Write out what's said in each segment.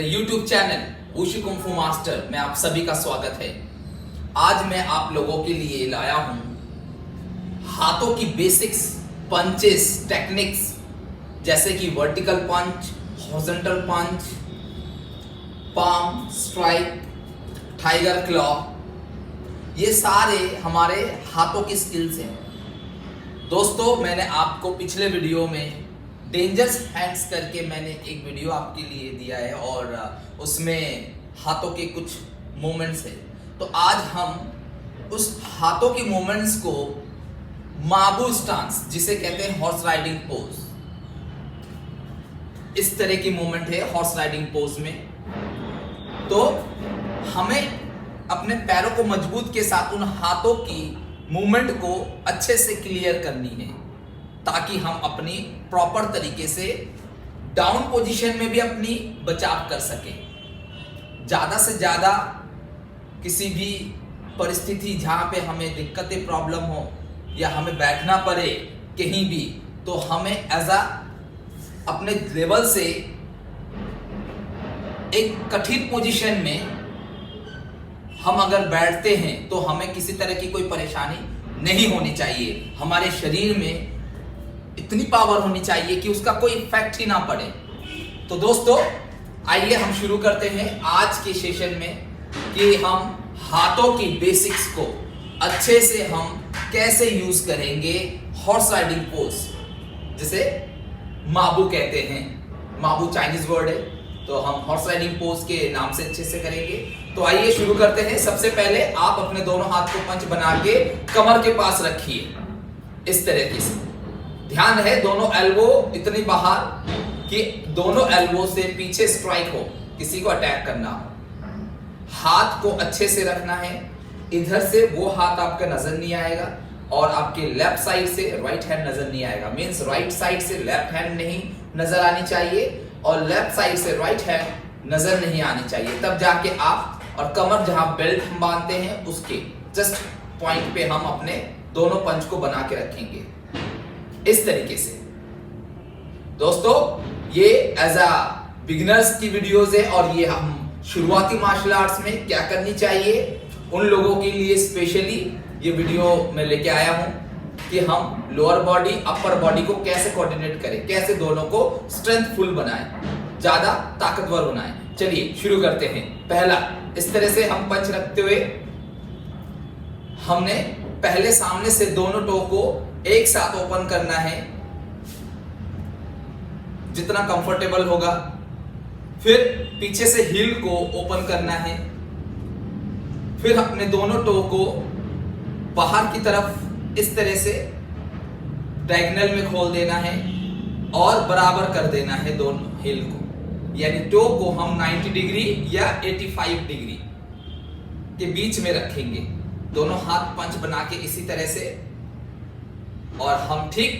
मेरे YouTube channel wushu kung फू master में आप सभी का स्वागत है। आज मैं आप लोगों के लिए लाया हूं हाथों की बेसिक्स, पंचेस, टेक्निक्स जैसे कि वर्टिकल पंच, हॉरिजॉन्टल पंच, पाम स्ट्राइक, टाइगर क्लॉ। ये सारे हमारे हाथों की स्किल्स हैं। दोस्तों, मैंने आपको पिछले वीडियो में डेंजरस हैंड्स करके मैंने एक वीडियो आपके लिए दिया है और उसमें हाथों के कुछ मूवमेंट्स है। तो आज हम उस हाथों की मूवमेंट्स को माबू स्टांस, जिसे कहते हैं हॉर्स राइडिंग पोज, इस तरह की मूवमेंट है हॉर्स राइडिंग पोज में। तो हमें अपने पैरों को मजबूत के साथ उन हाथों की मूवमेंट को अच्छे से क्लियर करनी है ताकि हम अपनी प्रॉपर तरीके से डाउन पोजीशन में भी अपनी बचाव कर सकें। ज़्यादा से ज़्यादा किसी भी परिस्थिति जहाँ पे हमें दिक्कतें, प्रॉब्लम हो या हमें बैठना पड़े कहीं भी, तो हमें एज अ अपने लेवल से एक कठिन पोजीशन में हम अगर बैठते हैं तो हमें किसी तरह की कोई परेशानी नहीं होनी चाहिए। हमारे शरीर में इतनी पावर होनी चाहिए कि उसका कोई इफेक्ट ही ना पड़े। तो दोस्तों, आइए हम शुरू करते हैं आज के सेशन में कि हम हाथों की बेसिक्स को अच्छे से हम कैसे यूज करेंगे हॉर्स राइडिंग पोज, जिसे माबू कहते हैं। माबू चाइनीज वर्ड है, तो हम हॉर्स राइडिंग पोज के नाम से अच्छे से करेंगे। तो आइए शुरू करते हैं। सबसे पहले आप अपने दोनों हाथ को पंच बना के कमर के पास रखिए इस तरीके से। ध्यान रहे दोनों एल्बो इतनी बाहर कि दोनों एल्बो से पीछे स्ट्राइक हो, किसी को अटैक करना हो। हाथ को अच्छे से रखना है। इधर से वो हाथ आपका नजर नहीं आएगा और आपके लेफ्ट साइड से राइट हैंड नजर नहीं आएगा। मींस राइट साइड से लेफ्ट हैंड नहीं नजर आनी चाहिए और लेफ्ट साइड से राइट हैंड नजर नहीं आनी चाहिए। तब जाके आप, और कमर जहां बेल्ट हम बांधते हैं उसके जस्ट पॉइंट पे हम अपने दोनों पंच को बना के रखेंगे इस तरीके से। दोस्तों, ये एज अ बिगिनर्स की वीडियोस है और ये हम शुरुआती मार्शल आर्ट्स में क्या करनी चाहिए उन लोगों के लिए स्पेशली ये वीडियो मैं लेके आया हूं कि हम लोअर बॉडी अपर बॉडी को कैसे कोऑर्डिनेट करें, कैसे दोनों को स्ट्रेंथफुल बनाएं, ज्यादा ताकतवर बनाएं। चलिए शुरू करते हैं। पहला, इस तरह से हम पंच रखते हुए हमने पहले सामने से दोनों टो को एक साथ ओपन करना है जितना कंफर्टेबल होगा। फिर पीछे से हील को ओपन करना है। फिर अपने दोनों टो को बाहर की तरफ इस तरह से डायगोनल में खोल देना है और बराबर कर देना है दोनों हील को, यानी टो को हम 90 डिग्री या 85 डिग्री के बीच में रखेंगे। दोनों हाथ पंच बना के इसी तरह से, और हम ठीक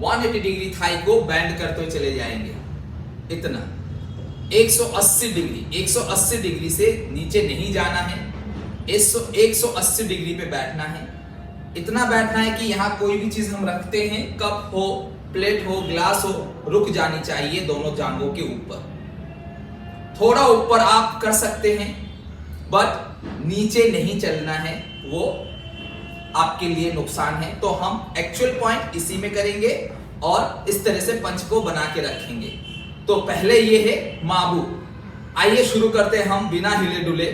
180 डिग्री थाई को बैंड करते हुए चले जाएंगे। इतना 180 डिग्री से नीचे नहीं जाना है। 180 डिग्री पे बैठना है। इतना बैठना है कि यहाँ कोई भी चीज हम रखते हैं, कप हो, प्लेट हो, ग्लास हो, रुक जानी चाहिए दोनों जांघों के ऊपर। थोड़ा ऊपर आप कर सकते हैं बट नीचे नहीं चलना है, वो आपके लिए नुकसान है। तो हम एक्चुअल पॉइंट इसी में करेंगे और इस तरह से पंच को बना के रखेंगे। तो पहले ये है माबू। आइए शुरू करते हैं हम बिना हिले डुले,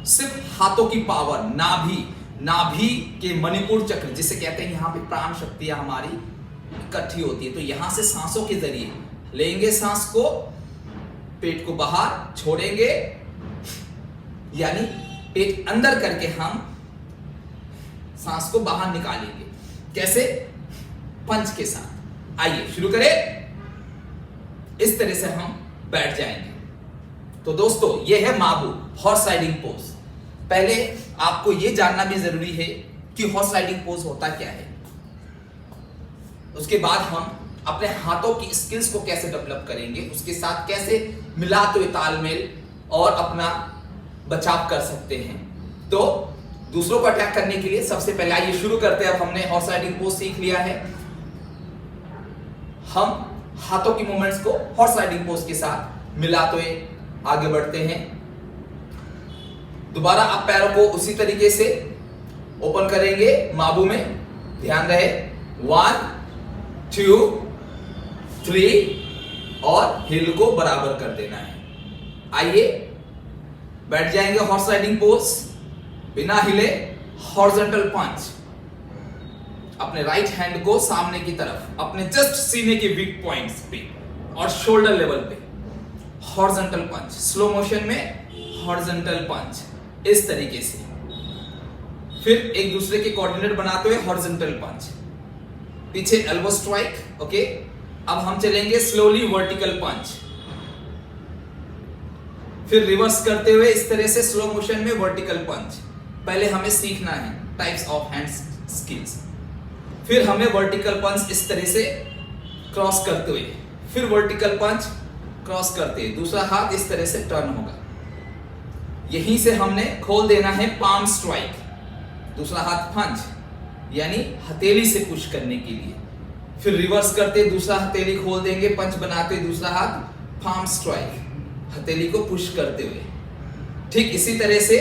सिर्फ हाथों की पावर, नाभि के मणिपुर चक्र जिसे कहते हैं, यहाँ पे प्राण शक्तियां हमारी इकट्ठी होती है। तो यहां से सांसों के जरिए लेंगे सांस को, पेट को बाहर छोड़ेंगे, यानी पेट अंदर करके हम सांस को बाहर निकालेंगे। कैसे? पंच के साथ। आइए शुरू करें। इस तरह से हम बैठ जाएंगे। तो दोस्तों, ये है माबू, हॉर्स राइडिंग पोज। पहले आपको यह जानना भी जरूरी है कि हॉर्स राइडिंग पोज होता क्या है। उसके बाद हम अपने हाथों की स्किल्स को कैसे डेवलप करेंगे, उसके साथ कैसे मिलाते हुए तालमेल और अपना बचाव कर सकते हैं। तो दूसरों को अटैक करने के लिए सबसे पहले आइए शुरू करते हैं। अब हमने हॉर्स राइडिंग पोज सीख लिया है। हम हाथों की मूवमेंट्स को हॉर्स राइडिंग पोज के साथ मिलाते हुए आगे बढ़ते हैं। दोबारा आप पैरों को उसी तरीके से ओपन करेंगे माबू में, ध्यान रहे 1 2 3 और हिल को बराबर कर देना है। आइए बैठ जाएंगे हॉर्स राइडिंग पोज, बिना हिले हॉरिजॉन्टल पंच। अपने राइट हैंड को सामने की तरफ अपने जस्ट सीने के वीक पॉइंट्स पे और शोल्डर लेवल पे हॉरिजॉन्टल पंच, स्लो मोशन में हॉरिजॉन्टल पंच, इस तरीके से। फिर एक दूसरे के कोऑर्डिनेट बनाते हुए हॉरिजॉन्टल पंच, पीछे एल्बो स्ट्राइक। ओके, अब हम चलेंगे स्लोली वर्टिकल पंच, फिर रिवर्स करते हुए इस तरह से स्लो मोशन में वर्टिकल पंच। पहले हमें सीखना है टाइप्स ऑफ हैंड स्किल्स। फिर हमें वर्टिकल पंच इस तरह से क्रॉस करते हुए, फिर वर्टिकल पंच क्रॉस करते हुए दूसरा हाथ इस तरह से टर्न होगा। यहीं से हमने खोल देना है पाम स्ट्राइक, दूसरा हाथ पंच यानी हथेली से पुश करने के लिए। फिर रिवर्स करते दूसरा हथेली खोल देंगे, पंच बनाते दूसरा हाथ पाम स्ट्राइक, हथेली को पुश करते हुए। ठीक इसी तरह से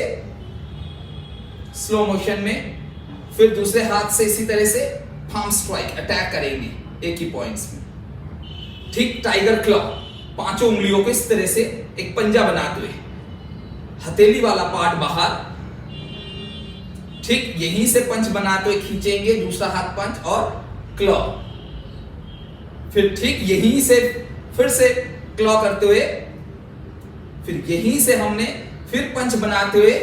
स्लो मोशन में फिर दूसरे हाथ से इसी तरह से पाम स्ट्राइक अटैक करेंगे एक ही पॉइंट्स में। ठीक टाइगर क्लॉ, पांचों उंगलियों को इस तरह से एक पंजा बनाते हुए, हथेली वाला पार्ट बाहर। ठीक यहीं से पंच बनाते हुए खींचेंगे, दूसरा हाथ पंच और क्लॉ। फिर ठीक यहीं से फिर से क्लॉ करते हुए, फिर यहीं से हमने फिर पंच बनाते हुए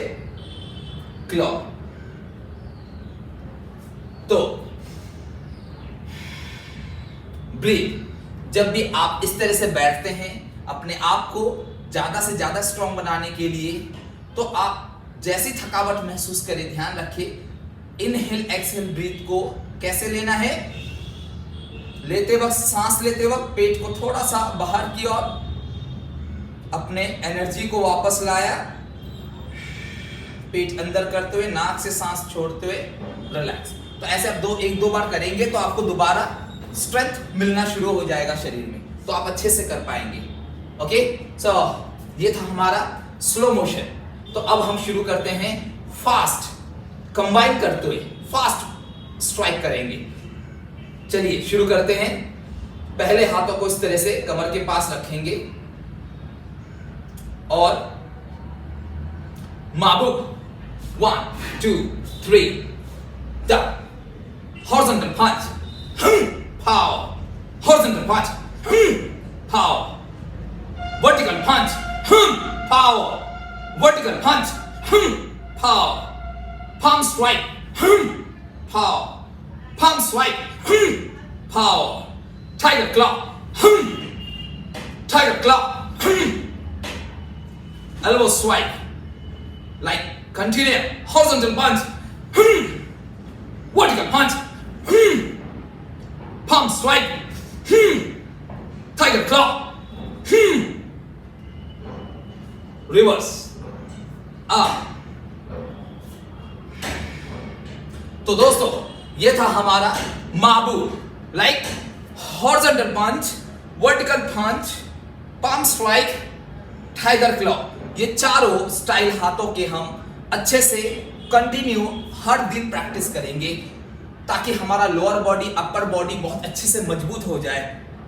क्लॉ। तो ब्रीथ, जब भी आप इस तरह से बैठते हैं अपने आप को ज्यादा से ज्यादा स्ट्रॉन्ग बनाने के लिए, तो आप जैसी थकावट महसूस करें ध्यान रखिए इनहेल एक्सहेल ब्रीथ को कैसे लेना है। लेते वक्त, सांस लेते वक्त पेट को थोड़ा सा बाहर की ओर, अपने एनर्जी को वापस लाया, पेट अंदर करते हुए नाक से सांस छोड़ते हुए रिलैक्स। तो ऐसे आप एक दो बार करेंगे तो आपको दोबारा स्ट्रेंथ मिलना शुरू हो जाएगा शरीर में, तो आप अच्छे से कर पाएंगे। ओके, सो ये था हमारा स्लो मोशन। तो अब हम शुरू करते हैं फास्ट, कंबाइन करते हुए फास्ट स्ट्राइक करेंगे। चलिए शुरू करते हैं। पहले हाथों को इस तरह से कमर के पास रखेंगे और माबुक 1 2 3 down, horizontal punch, pow, horizontal punch, pow, vertical punch, pow, vertical punch, pow, palm strike, pow, palm strike, pow, tiger claw, tiger claw, elbow strike, like continue, horizontal punch, vertical punch, palm strike, tiger claw, reverse, up। तो दोस्तों ये था हमारा माबू, like horizontal पंच, vertical पंच, palm strike, tiger claw. ये चारों style हाथों के हम अच्छे से कंटिन्यू हर दिन प्रैक्टिस करेंगे ताकि हमारा लोअर बॉडी अपर बॉडी बहुत अच्छे से मजबूत हो जाए।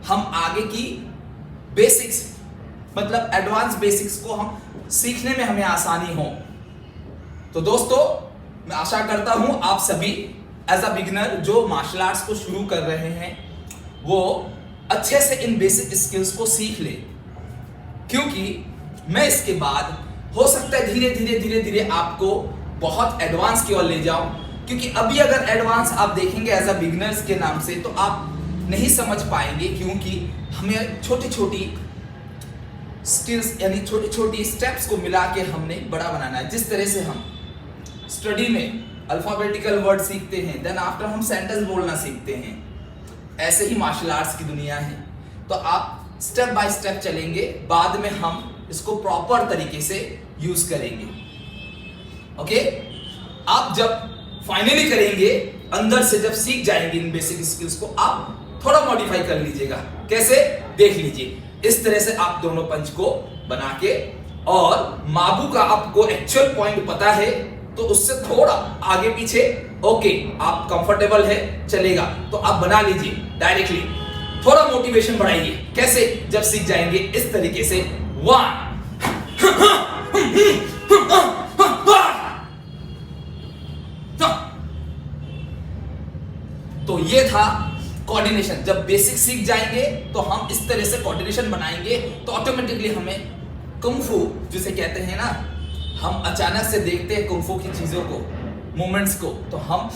हम आगे की बेसिक्स मतलब एडवांस बेसिक्स को हम सीखने में हमें आसानी हो। तो दोस्तों मैं आशा करता हूं आप सभी एज अ बिगिनर जो मार्शल आर्ट्स को शुरू कर रहे हैं वो अच्छे से इन बेसिक स्किल्स को सीख ले, क्योंकि मैं इसके बाद हो सकता है धीरे धीरे आपको बहुत एडवांस की ओर ले जाऊं। क्योंकि अभी अगर एडवांस आप देखेंगे एज अ बिगिनर्स के नाम से तो आप नहीं समझ पाएंगे, क्योंकि हमें छोटी छोटी स्किल्स यानी छोटी छोटी स्टेप्स को मिला के हमने बड़ा बनाना है। जिस तरह से हम स्टडी में अल्फाबेटिकल वर्ड सीखते हैं, देन आफ्टर हम सेंटेंस बोलना सीखते हैं, ऐसे ही मार्शल आर्ट्स की दुनिया है। तो आप स्टेप बाय स्टेप चलेंगे, बाद में हम इसको प्रॉपर तरीके से यूज करेंगे। ओके, आप जब फाइनली करेंगे, अंदर से जब सीख जाएंगे इन बेसिक स्किल्स को, आप थोड़ा मॉडिफाई कर लीजिएगा। कैसे, देख लीजिए। इस तरह से आप दोनों पंच को बना के और माबू का आपको एक्चुअल पॉइंट पता है तो उससे थोड़ा आगे पीछे ओके आप कंफर्टेबल है चलेगा तो आप बना लीजिए डायरेक्टली। थोड़ा मोटिवेशन बढ़ाइए। कैसे? जब सीख जाएंगे इस तरीके से 1 तो ये था कोऑर्डिनेशन। जब बेसिक सीख जाएंगे तो हम इस तरह से कोऑर्डिनेशन बनाएंगे तो ऑटोमेटिकली हमें कुंफू जिसे कहते हैं ना, हम अचानक से देखते हैं कुंफू की चीजों को, मूवमेंट्स को, तो हम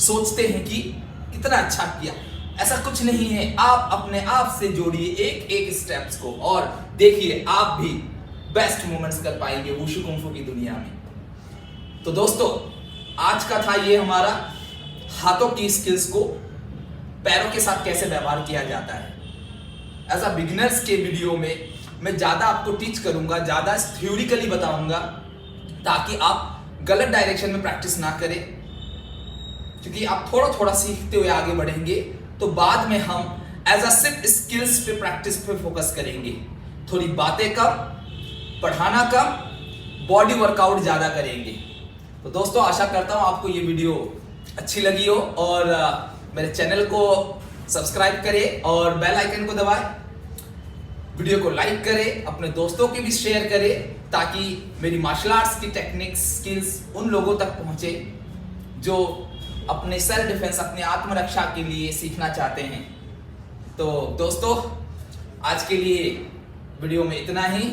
सोचते हैं कि कितना अच्छा किया। ऐसा कुछ नहीं है। आप अपने आप से जोड़िए एक एक स्टेप्स को और देखिए आप भी बेस्ट मूवमेंट्स कर पाएंगे वुशु कुंफू की दुनिया में। तो दोस्तों आज का था ये हमारा हाथों की स्किल्स को पैरों के साथ कैसे व्यवहार किया जाता है। एज अ बिगिनर्स के वीडियो में मैं ज्यादा आपको टीच करूंगा, ज्यादा थ्योरिकली बताऊंगा ताकि आप गलत डायरेक्शन में प्रैक्टिस ना करें, क्योंकि आप थोड़ा थोड़ा सीखते हुए आगे बढ़ेंगे तो बाद में हम एज अ सिर्फ स्किल्स पे प्रैक्टिस पे फोकस करेंगे। थोड़ी बातें कम, पढ़ाना कम, बॉडी वर्कआउट ज्यादा करेंगे। तो दोस्तों आशा करता हूं आपको ये वीडियो अच्छी लगी हो और मेरे चैनल को सब्सक्राइब करें और बेल आइकन को दबाएं, वीडियो को लाइक करें, अपने दोस्तों के भी शेयर करें ताकि मेरी मार्शल आर्ट्स की टेक्निक्स स्किल्स उन लोगों तक पहुंचे जो अपने सेल्फ डिफेंस, अपने आत्मरक्षा के लिए सीखना चाहते हैं। तो दोस्तों आज के लिए वीडियो में इतना ही।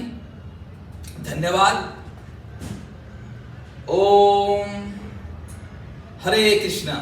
धन्यवाद। ओम हरे कृष्णा।